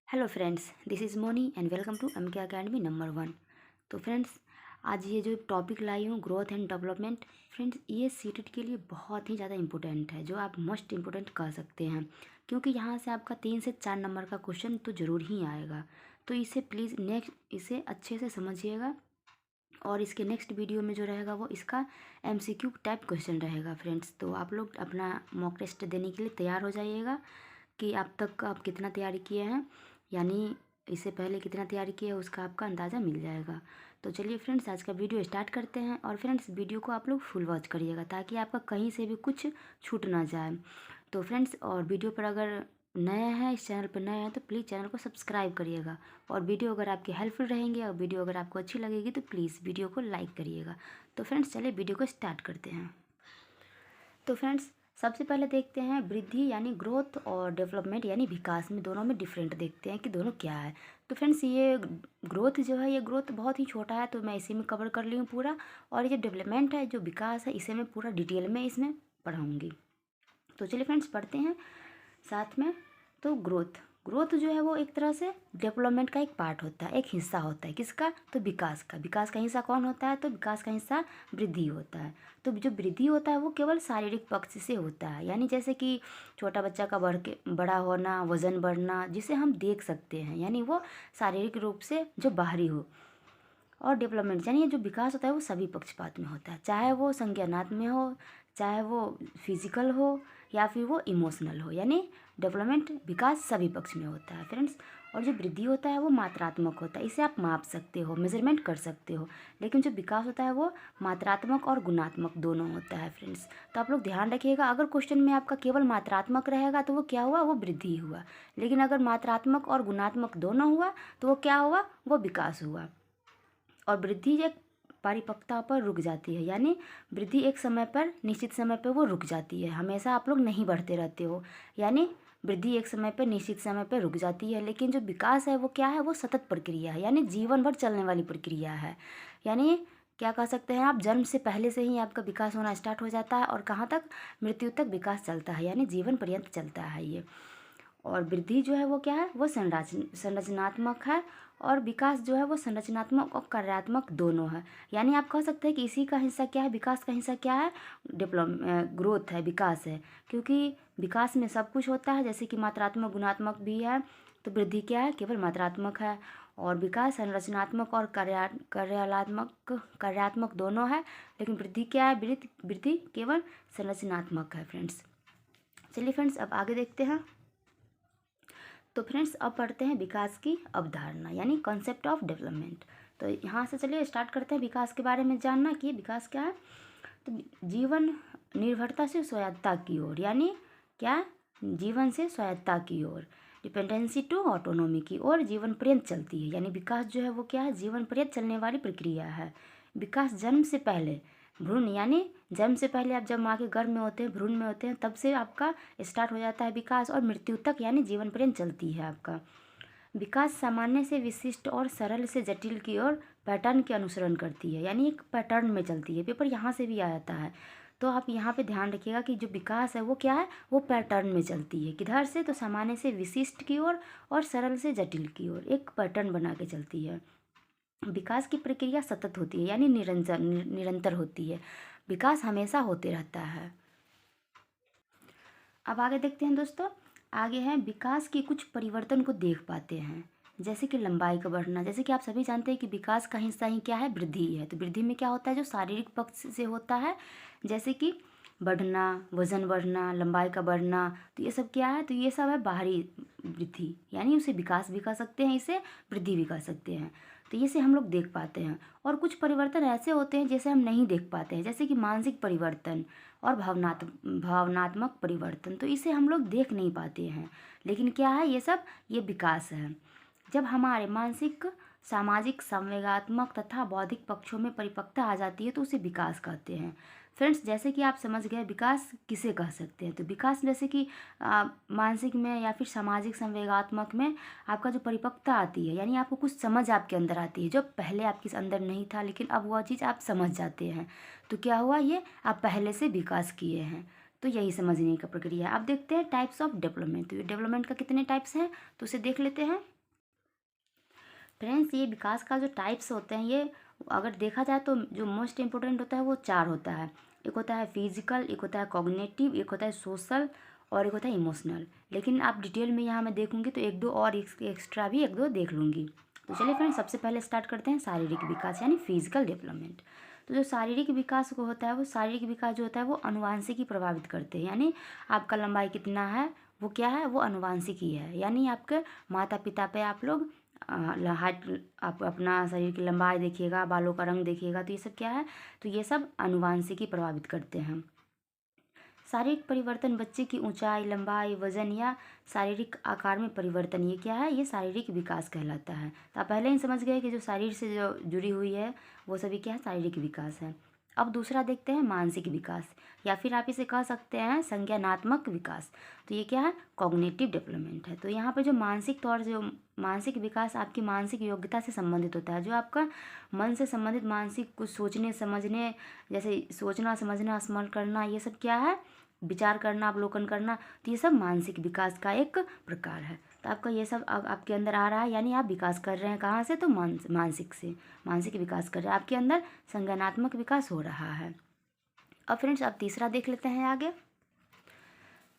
Hello friends, this is Moni and welcome to M K academy number 1। तो friends, आज ये जो टॉपिक लाई हूँ ग्रोथ एंड डेवलपमेंट, फ्रेंड्स ये सीटेट के लिए बहुत ही ज़्यादा इंपॉर्टेंट है, जो आप मोस्ट इम्पोर्टेंट कह सकते हैं, क्योंकि यहाँ से आपका 3 से 4 नंबर का क्वेश्चन तो ज़रूर ही आएगा। तो इसे प्लीज़ इसे अच्छे से समझिएगा। और इसके नेक्स्ट वीडियो में जो रहेगा वो इसका MCQ टाइप क्वेश्चन रहेगा फ्रेंड्स। तो आप लोग अपना मॉक टेस्ट देने के लिए तैयार हो जाइएगा कि अब तक आप कितना तैयारी किए हैं, यानी इससे पहले कितना तैयारी किए हैं उसका आपका अंदाज़ा मिल जाएगा। तो चलिए फ्रेंड्स, आज का वीडियो स्टार्ट करते हैं। और फ्रेंड्स, वीडियो को आप लोग फुल वॉच करिएगा ताकि आपका कहीं से भी कुछ छूट ना जाए। तो फ्रेंड्स, और वीडियो पर अगर नए हैं, इस चैनल पर नए हैं, तो प्लीज़ चैनल को सब्सक्राइब करिएगा। और वीडियो अगर आपकी हेल्पफुल रहेंगी और वीडियो अगर आपको अच्छी लगेगी तो प्लीज़ वीडियो को लाइक करिएगा। तो फ्रेंड्स, चलिए वीडियो को स्टार्ट करते हैं। तो फ्रेंड्स, सबसे पहले देखते हैं वृद्धि यानी ग्रोथ और डेवलपमेंट यानी विकास में, दोनों में डिफरेंट देखते हैं कि दोनों क्या है। तो फ्रेंड्स, ये ग्रोथ जो है, ये ग्रोथ बहुत ही छोटा है, तो मैं इसी में कवर कर ली हूँ पूरा। और ये डेवलपमेंट है, जो विकास है, इसे मैं पूरा डिटेल में इसमें पढ़ाऊँगी। तो चलिए फ्रेंड्स, पढ़ते हैं साथ में। तो ग्रोथ ग्रोथ जो है वो एक तरह से डेवलपमेंट का एक पार्ट होता है, एक हिस्सा होता है। किसका? तो विकास का। विकास का हिस्सा कौन होता है? तो विकास का हिस्सा वृद्धि होता है। तो जो वृद्धि होता है वो केवल शारीरिक पक्ष से होता है, यानी जैसे कि छोटा बच्चा का बड़ा होना, वजन बढ़ना, जिसे हम देख सकते हैं, यानी वो शारीरिक रूप से जो बाहरी हो। और डेवलपमेंट यानी जो विकास होता है वो सभी पक्षपात में होता है, चाहे वो संज्ञानात्मक में हो, चाहे वो फिजिकल हो, या फिर वो इमोशनल हो। यानी डेवलपमेंट, विकास सभी पक्ष में होता है फ्रेंड्स। और जो वृद्धि होता है वो मात्रात्मक होता है, इसे आप माप सकते हो, मेजरमेंट कर सकते हो। लेकिन जो विकास होता है वो मात्रात्मक और गुणात्मक दोनों होता है फ्रेंड्स। तो आप लोग ध्यान रखिएगा, अगर क्वेश्चन में आपका केवल मात्रात्मक रहेगा तो वो क्या हुआ? वो वृद्धि हुआ। लेकिन अगर मात्रात्मक और गुणात्मक दोनों हुआ तो वो क्या हुआ? वो विकास हुआ। और वृद्धि एक परिपक्वता पर रुक जाती है, यानी वृद्धि एक समय पर, निश्चित समय पर वो रुक जाती है। हमेशा आप लोग नहीं बढ़ते रहते हो, यानी वृद्धि एक समय पर, निश्चित समय पर रुक जाती है। लेकिन जो विकास है वो क्या है? वो सतत प्रक्रिया है, यानी जीवन भर चलने वाली प्रक्रिया है। यानी क्या कह सकते हैं आप, जन्म से पहले से ही आपका विकास होना स्टार्ट हो जाता है और कहाँ तक? मृत्यु तक विकास चलता है, यानी जीवन पर्यंत चलता है ये। और वृद्धि जो है वो क्या है? वो संरचनात्मक है। और विकास जो है वो संरचनात्मक और कार्यात्मक दोनों है। यानी आप कह सकते हैं कि इसी का हिस्सा क्या है? विकास का हिस्सा क्या है? ग्रोथ है, विकास है। क्योंकि विकास में सब कुछ होता है, जैसे कि मात्रात्मक गुणात्मक भी है। तो वृद्धि क्या है? केवल मात्रात्मक है। और विकास संरचनात्मक और कार्यात्मक दोनों है। लेकिन वृद्धि क्या है? वृद्धि केवल संरचनात्मक है फ्रेंड्स। चलिए फ्रेंड्स, अब आगे देखते हैं। तो फ्रेंड्स, अब पढ़ते हैं विकास की अवधारणा, यानी कॉन्सेप्ट ऑफ डेवलपमेंट। तो यहाँ से चलिए स्टार्ट करते हैं विकास के बारे में जानना कि विकास क्या है। तो जीवन निर्भरता से स्वायत्तता की ओर, यानी क्या? जीवन से स्वायत्तता की ओर, डिपेंडेंसी टू ऑटोनॉमी की ओर जीवन पर्यंत चलती है। यानी विकास जो है वो क्या है? जीवन पर्यंत चलने वाली प्रक्रिया है। विकास जन्म से पहले, भ्रूण यानी जन्म से पहले, आप जब माँ के गर्भ में होते हैं, भ्रूण में होते हैं, तब से आपका स्टार्ट हो जाता है विकास, और मृत्यु तक यानी जीवन पर्यंत चलती है आपका। विकास सामान्य से विशिष्ट और सरल से जटिल की ओर पैटर्न के अनुसरण करती है, यानी एक पैटर्न में चलती है। पेपर यहाँ से भी आ जाता है, तो आप यहाँ पे ध्यान रखिएगा कि जो विकास है वो क्या है? वो पैटर्न में चलती है। किधर से? तो सामान्य से विशिष्ट की ओर और सरल से जटिल की ओर एक पैटर्न बना के चलती है। विकास की प्रक्रिया सतत होती है, यानी निरंतर होती है। विकास हमेशा होते रहता है। अब आगे देखते हैं दोस्तों। आगे है विकास की कुछ परिवर्तन को देख पाते हैं, जैसे कि लंबाई का बढ़ना। जैसे कि आप सभी जानते हैं कि विकास का हिस्सा ही क्या है? वृद्धि है। तो वृद्धि में क्या होता है? जो शारीरिक पक्ष से होता है, जैसे कि बढ़ना, वजन बढ़ना, लंबाई का बढ़ना, तो ये सब क्या है? तो ये सब है बाहरी वृद्धि, यानी उसे विकास भी कह सकते हैं, इसे वृद्धि भी कह सकते हैं। तो ये से हम लोग देख पाते हैं। और कुछ परिवर्तन ऐसे होते हैं जैसे हम नहीं देख पाते हैं, जैसे कि मानसिक परिवर्तन और भावनात्मक परिवर्तन, तो इसे हम लोग देख नहीं पाते हैं। लेकिन क्या है? ये सब ये विकास है। जब हमारे मानसिक, सामाजिक, संवेगात्मक तथा बौद्धिक पक्षों में परिपक्वता आ जाती है तो उसे विकास कहते हैं फ्रेंड्स। जैसे कि आप समझ गए विकास किसे कह सकते हैं। तो विकास जैसे कि मानसिक में या फिर सामाजिक, संवेगात्मक में आपका जो परिपक्वता आती है, यानी आपको कुछ समझ आपके अंदर आती है जो पहले आपके अंदर नहीं था, लेकिन अब वह चीज़ आप समझ जाते हैं। तो क्या हुआ? ये आप पहले से विकास किए हैं। तो यही समझने का प्रक्रिया है। अब देखते हैं टाइप्स ऑफ डेवलपमेंट। तो ये डेवलपमेंट का कितने टाइप्स हैं तो उसे देख लेते हैं। फ्रेंड्स ये विकास का जो टाइप्स होते हैं, ये अगर देखा जाए तो जो मोस्ट इम्पोर्टेंट होता है वो 4 होता है। एक होता है फिजिकल, एक होता है कॉग्निटिव, एक होता है सोशल और एक होता है इमोशनल। लेकिन आप डिटेल में यहाँ मैं देखूंगी तो एक दो और एक्स्ट्रा भी एक दो देख लूँगी। तो चलिए फ्रेंड्स, सबसे पहले स्टार्ट करते हैं शारीरिक विकास यानी फिजिकल डेवलपमेंट। तो जो शारीरिक विकास को होता है, वो शारीरिक विकास जो होता है वो अनुवांशिक ही प्रभावित करते हैं। यानी आपका लंबाई कितना है वो क्या है, वो अनुवांशिक ही है। यानी आपके माता पिता पे आप लोग हाइट, आप अपना शरीर की लंबाई देखिएगा, बालों का रंग देखिएगा, तो ये सब क्या है, तो ये सब अनुवांशिक ही प्रभावित करते हैं। शारीरिक परिवर्तन बच्चे की ऊंचाई, लंबाई, वजन या शारीरिक आकार में परिवर्तन, ये क्या है, ये शारीरिक विकास कहलाता है। तो आप पहले ही समझ गए कि जो शरीर से जो जुड़ी हुई है वो सभी क्या है, शारीरिक विकास है। अब दूसरा देखते हैं मानसिक विकास, या फिर आप इसे कह सकते हैं संज्ञानात्मक विकास। तो ये क्या है, कॉग्निटिव डेवलपमेंट है। तो यहाँ पे जो मानसिक तौर से, जो मानसिक विकास आपकी मानसिक योग्यता से संबंधित होता है, जो आपका मन से संबंधित मानसिक कुछ सोचने समझने, जैसे सोचना समझना स्मरण करना, ये सब क्या है, विचार करना, अवलोकन करना, तो ये सब मानसिक विकास का एक प्रकार है। तो आपका ये सब अब आपके अंदर आ रहा है, यानी आप विकास कर रहे हैं कहाँ से, तो मानसिक से, मानसिक विकास कर रहे हैं, आपके अंदर संज्ञानात्मक विकास हो रहा है। अब फ्रेंड्स अब तीसरा देख लेते हैं आगे।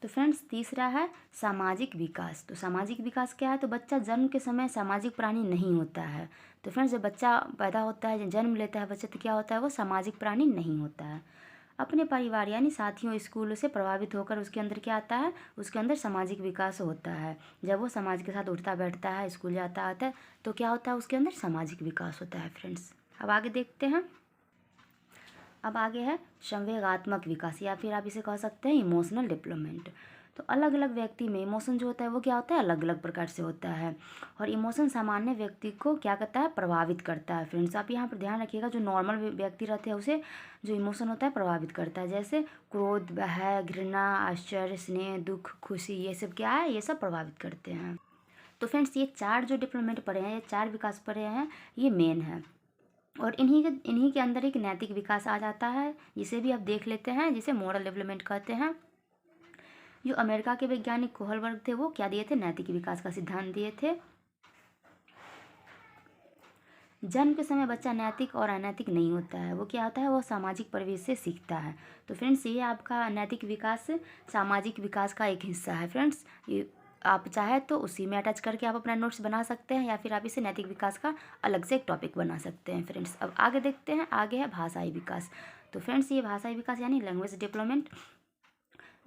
तो फ्रेंड्स तीसरा है सामाजिक विकास। तो सामाजिक विकास क्या है, तो बच्चा जन्म के समय सामाजिक प्राणी नहीं होता है। तो फ्रेंड्स जब बच्चा पैदा होता है, जन्म लेता है बच्चा, तो क्या होता है, वो सामाजिक प्राणी नहीं होता है। अपने परिवार यानी साथियों, स्कूल से प्रभावित होकर उसके अंदर क्या आता है, उसके अंदर सामाजिक विकास होता है। जब वो समाज के साथ उठता बैठता है, स्कूल जाता आता है, तो क्या होता है, उसके अंदर सामाजिक विकास होता है। फ्रेंड्स अब आगे देखते हैं। अब आगे है संवेगात्मक विकास, या फिर आप इसे कह सकते हैं इमोशनल डेवलपमेंट। तो अलग अलग व्यक्ति में इमोशन जो होता है वो क्या होता है, अलग अलग प्रकार से होता है। और इमोशन सामान्य व्यक्ति को क्या करता है, प्रभावित करता है। फ्रेंड्स आप यहाँ पर ध्यान रखिएगा, जो नॉर्मल व्यक्ति रहते हैं उसे जो इमोशन होता है प्रभावित करता है। जैसे क्रोध, भय, घृणा, आश्चर्य, स्नेह, दुख, खुशी, ये सब क्या है, ये सब प्रभावित करते हैं। तो फ्रेंड्स ये 4 जो डेवलपमेंट पढ़े हैं, ये 4 विकास पढ़े हैं, ये मेन है। और इन्हीं के अंदर एक नैतिक विकास आ जाता है, जिसे भी आप देख लेते हैं, जिसे मोरल डेवलपमेंट कहते हैं। जो अमेरिका के वैज्ञानिक कोहलबर्ग थे, वो क्या दिए थे, नैतिक विकास का सिद्धांत दिए थे। जन्म के समय बच्चा नैतिक और अनैतिक नहीं होता है, वो क्या होता है, वो सामाजिक परिवेश से सीखता है। तो फ्रेंड्स ये आपका नैतिक विकास सामाजिक विकास का एक हिस्सा है। फ्रेंड्स ये आप चाहे तो उसी में अटैच करके आप अपना नोट्स बना सकते हैं, या फिर आप इसे नैतिक विकास का अलग से एक टॉपिक बना सकते हैं। फ्रेंड्स अब आगे देखते हैं, आगे है भाषाई विकास। तो फ्रेंड्स ये भाषाई विकास यानी लैंग्वेज डेवलपमेंट।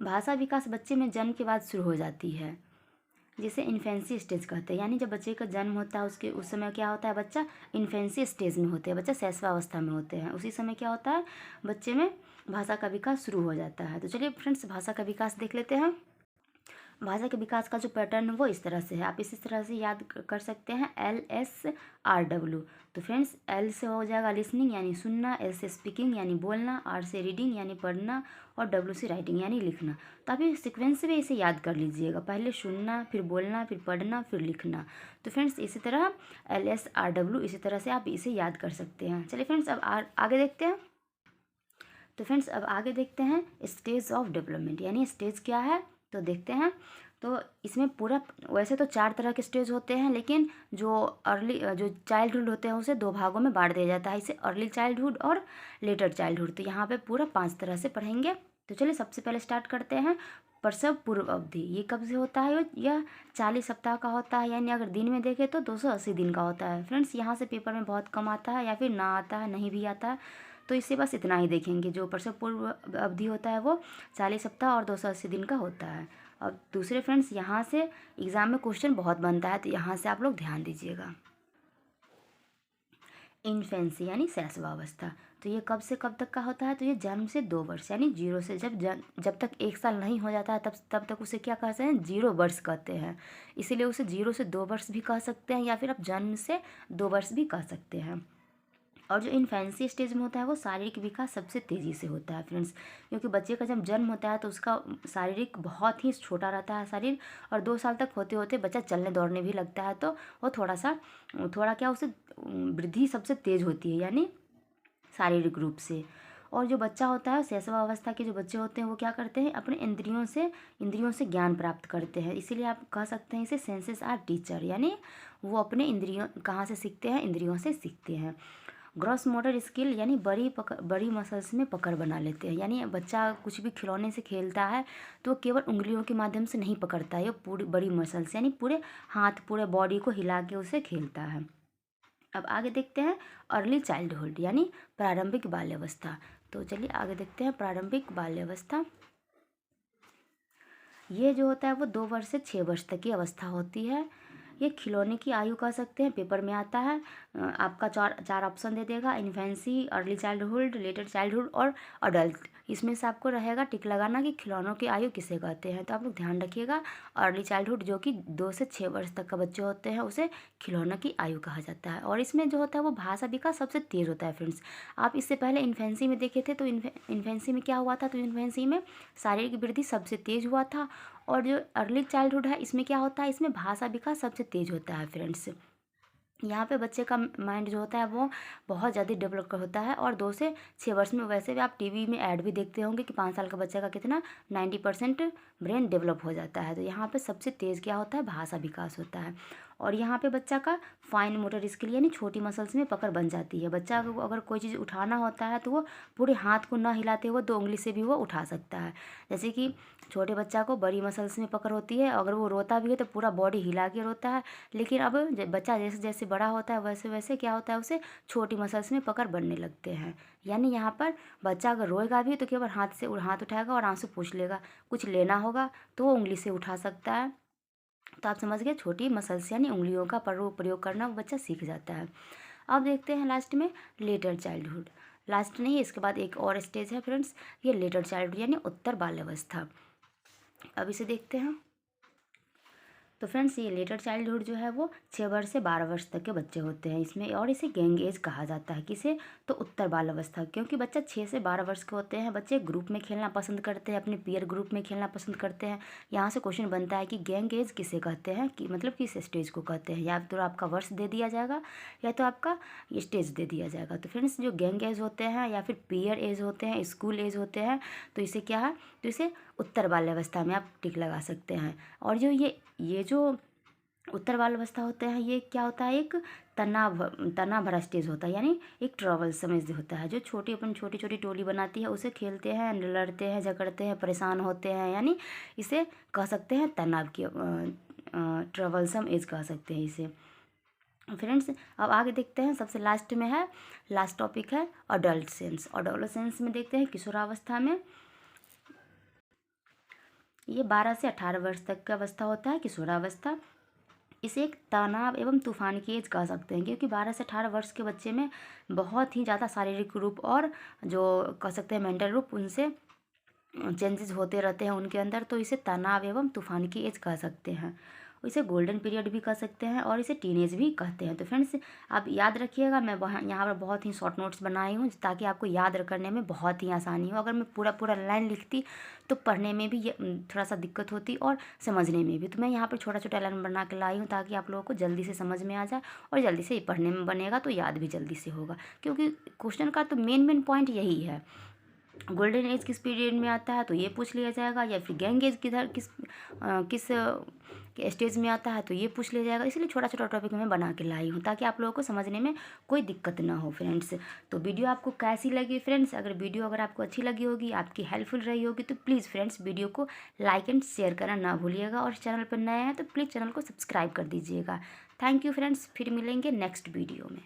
भाषा विकास बच्चे में जन्म के बाद शुरू हो जाती है, जिसे इन्फेंसी स्टेज कहते हैं। यानी जब बच्चे का जन्म होता है उसके उस समय क्या होता है, बच्चा इन्फेंसी स्टेज में होते हैं, बच्चा शैशवावस्था में होते हैं। उसी समय क्या होता है, बच्चे में भाषा का विकास शुरू हो जाता है। तो चलिए फ्रेंड्स भाषा का विकास देख लेते हैं। भाषा के विकास का जो पैटर्न है वो इस तरह से है, आप इस तरह से याद कर सकते हैं, LSRW। तो फ्रेंड्स L से हो जाएगा लिसनिंग यानी सुनना, L से स्पीकिंग यानी बोलना, R से रीडिंग यानी पढ़ना, और W से राइटिंग यानी लिखना। तो आप इस सीक्वेंस में इसे याद कर लीजिएगा, पहले सुनना, फिर बोलना, फिर पढ़ना, फिर लिखना। तो फ्रेंड्स इसी तरह LSRW, इसी तरह से आप इसे याद कर सकते हैं। चलिए फ्रेंड्स अब आगे देखते हैं। तो फ्रेंड्स अब आगे देखते हैं स्टेज ऑफ डेवलपमेंट, यानी स्टेज क्या है, तो देखते हैं। तो इसमें पूरा वैसे तो 4 तरह के स्टेज होते हैं, लेकिन जो चाइल्डहुड होते हैं उसे 2 भागों में बांट दिया जाता है, इसे अर्ली चाइल्डहुड और लेटर चाइल्डहुड। तो यहाँ पे पूरा 5 तरह से पढ़ेंगे। तो चलिए सबसे पहले स्टार्ट करते हैं। प्रसव पूर्व अवधि, ये कब से होता है, यह 40 सप्ताह का होता है, यानी अगर दिन में देखें तो 280 दिन का होता है। फ्रेंड्स यहाँ से पेपर में बहुत कम आता है, या फिर ना आता है, नहीं भी आता है, तो इससे बस इतना ही देखेंगे। जो प्रसव पूर्व अवधि होता है वो 40 सप्ताह और 280 दिन का होता है। अब दूसरे फ्रेंड्स यहाँ से एग्ज़ाम में क्वेश्चन बहुत बनता है, तो यहाँ से आप लोग ध्यान दीजिएगा। इन्फेंसी यानी शैशवावस्था, तो ये कब से कब तक का होता है, तो ये जन्म से 2 वर्ष यानी 0 से जब तक 1 साल नहीं हो जाता है तब तक उसे क्या कहते हैं, 0 वर्ष कहते हैं। इसीलिए उसे 0 से 2 वर्ष भी कह सकते हैं, या फिर आप जन्म से 2 वर्ष भी कह सकते हैं। और जो इन्फेंसी स्टेज में होता है वो शारीरिक विकास सबसे तेज़ी से होता है फ्रेंड्स, क्योंकि बच्चे का जब जन्म होता है तो उसका शारीरिक बहुत ही छोटा रहता है शरीर, और 2 साल तक होते होते बच्चा चलने दौड़ने भी लगता है, तो वो थोड़ा क्या उसे वृद्धि सबसे तेज़ होती है, यानी शारीरिक रूप से। और जो बच्चा होता है शैशवावस्था के जो बच्चे होते हैं वो क्या करते हैं, अपने इंद्रियों से ज्ञान प्राप्त करते हैं। इसीलिए आप कह सकते हैं इसे सेंसेस आर टीचर, यानी वो अपने इंद्रियों कहाँ से सीखते हैं, इंद्रियों से सीखते हैं। ग्रॉस मोटर स्किल यानी बड़ी मसल्स में पकड़ बना लेते हैं, यानी बच्चा कुछ भी खिलौने से खेलता है तो केवल उंगलियों के माध्यम से नहीं पकड़ता है, ये पूरी बड़ी मसल्स यानी पूरे हाथ पूरे बॉडी को हिला के उसे खेलता है। अब आगे देखते हैं अर्ली चाइल्डहुड यानी प्रारंभिक बाल्यावस्था। तो चलिए आगे देखते हैं प्रारंभिक बाल्यावस्था। ये जो होता है वो 2 वर्ष से 6 वर्ष तक की अवस्था होती है। ये खिलौने की आयु कह सकते हैं, पेपर में आता है। आपका चार ऑप्शन दे देगा, infancy, early childhood, letter childhood और अडल्ट। इसमें से आपको रहेगा टिक लगाना कि खिलौनों की आयु किसे कहते हैं। तो आप लोग ध्यान रखिएगा, अर्ली चाइल्डहुड जो कि 2 से 6 वर्ष तक का बच्चे होते हैं उसे खिलौनों की आयु कहा जाता है। और इसमें जो होता है वो भाषा विकास सबसे तेज़ होता है फ्रेंड्स। आप इससे पहले इन्फेंसी में देखे थे, तो इन्फेंसी में क्या हुआ था, तो इन्फेंसी में शारीरिक वृद्धि सबसे तेज़ हुआ था। और जो अर्ली चाइल्डहुड है इसमें क्या होता है, इसमें भाषा विकास सबसे तेज़ होता है फ्रेंड्स। यहाँ पे बच्चे का माइंड जो होता है वो बहुत ज़्यादा डेवलप होता है। और 2 से 6 वर्ष में, वैसे भी आप टीवी में ऐड भी देखते होंगे कि 5 साल का बच्चे का कितना 90% ब्रेन डेवलप हो जाता है। तो यहाँ पे सबसे तेज़ क्या होता है, भाषा विकास होता है। और यहाँ पे बच्चा का फाइन मोटर स्किल यानी छोटी मसल्स में पकड़ बन जाती है। बच्चा को अगर कोई चीज़ उठाना होता है तो वो पूरे हाथ को न हिलाते हुए 2 उंगली से भी वो उठा सकता है। जैसे कि छोटे बच्चा को बड़ी मसल्स में पकड़ होती है, अगर वो रोता भी है तो पूरा बॉडी हिला के रोता है। लेकिन अब बच्चा जैसे जैसे बड़ा होता है वैसे वैसे क्या होता है, उसे छोटी मसल्स में पकड़ बनने लगते हैं। यानी यहाँ पर बच्चा अगर रोएगा भी तो केवल हाथ उठाएगा और आंसू पूछ लेगा। कुछ लेना होगा तो वो उंगली से उठा सकता है। तो आप समझ गए, छोटी मसल्स यानी उंगलियों का प्रयोग करना वो बच्चा सीख जाता है। अब देखते हैं लास्ट में लेटर चाइल्डहुड। लास्ट नहीं, इसके बाद एक और स्टेज है फ्रेंड्स, ये लेटर चाइल्डहुड यानी उत्तर बाल्यावस्था। अब इसे देखते हैं। तो फ्रेंड्स ये लेटर चाइल्डहुड जो है वो 6 वर्ष से 12 वर्ष तक के बच्चे होते हैं इसमें, और इसे गैंग एज कहा जाता है। किसे, तो उत्तर बाल अवस्था, क्योंकि बच्चा 6 से 12 वर्ष के होते हैं। बच्चे ग्रुप में खेलना पसंद करते हैं, अपने पीयर ग्रुप में खेलना पसंद करते हैं। यहाँ से क्वेश्चन बनता है कि गैंग एज किसे कहते हैं, कि मतलब किस स्टेज को कहते हैं। या तो आपका वर्ष दे दिया जाएगा या तो आपका स्टेज दे दिया जाएगा। तो फ्रेंड्स जो गैंग एज होते हैं या फिर पीयर एज होते हैं, स्कूल एज होते हैं, तो इसे क्या है, तो इसे उत्तर बाल्यावस्था में आप टिक लगा सकते हैं। और जो ये जो उत्तर बाल्यावस्था होते हैं ये क्या होता है, एक तनाव भरा स्टेज होता है, यानी एक ट्रबल समय होता है। जो छोटी छोटी टोली बनाती है उसे खेलते हैं, लड़ते हैं, झगड़ते हैं, परेशान होते हैं, यानी इसे कह सकते हैं तनाव की ट्रबलसम एज कह सकते हैं इसे। फ्रेंड्स अब आगे देखते हैं, सबसे लास्ट में है, लास्ट टॉपिक है अडोलेसेंस। अडोलेसेंस में देखते हैं किशोरावस्था में ये 12 से 18 वर्ष तक का अवस्था होता है, किशोरावस्था। इसे एक तनाव एवं तूफान की एज कह सकते हैं, क्योंकि 12 से 18 वर्ष के बच्चे में बहुत ही ज़्यादा शारीरिक रूप और जो कह सकते हैं मेंटल रूप, उनसे चेंजेस होते रहते हैं उनके अंदर। तो इसे तनाव एवं तूफान की एज कह सकते हैं। इसे गोल्डन पीरियड भी कह सकते हैं और इसे टीनेज भी कहते हैं। तो फ्रेंड्स आप याद रखिएगा, मैं यहाँ पर बहुत ही शॉर्ट नोट्स बनाई हूँ ताकि आपको याद करने में बहुत ही आसानी हो। अगर मैं पूरा लाइन लिखती तो पढ़ने में भी ये थोड़ा सा दिक्कत होती और समझने में भी। तो मैं यहाँ पर छोटा लाइन बना के लाई हूँ ताकि आप लोगों को जल्दी से समझ में आ जाए और जल्दी से पढ़ने में बनेगा तो याद भी जल्दी से होगा। क्योंकि क्वेश्चन का तो मेन पॉइंट यही है, गोल्डन एज किस पीरियड में आता है तो ये पूछ लिया जाएगा, या फिर गैंग एज किस स्टेज में आता है तो ये पूछ लिया जाएगा। इसलिए छोटा टॉपिक मैं बना के लाई हूँ ताकि आप लोगों को समझने में कोई दिक्कत ना हो फ्रेंड्स। तो वीडियो आपको कैसी लगी फ्रेंड्स, अगर आपको अच्छी लगी होगी, आपकी हेल्पफुल रही होगी, तो प्लीज़ फ्रेंड्स वीडियो को लाइक एंड शेयर करना ना भूलिएगा। और चैनल पर नए हैं तो प्लीज़ चैनल को सब्सक्राइब कर दीजिएगा। थैंक यू फ्रेंड्स, फिर मिलेंगे नेक्स्ट वीडियो में।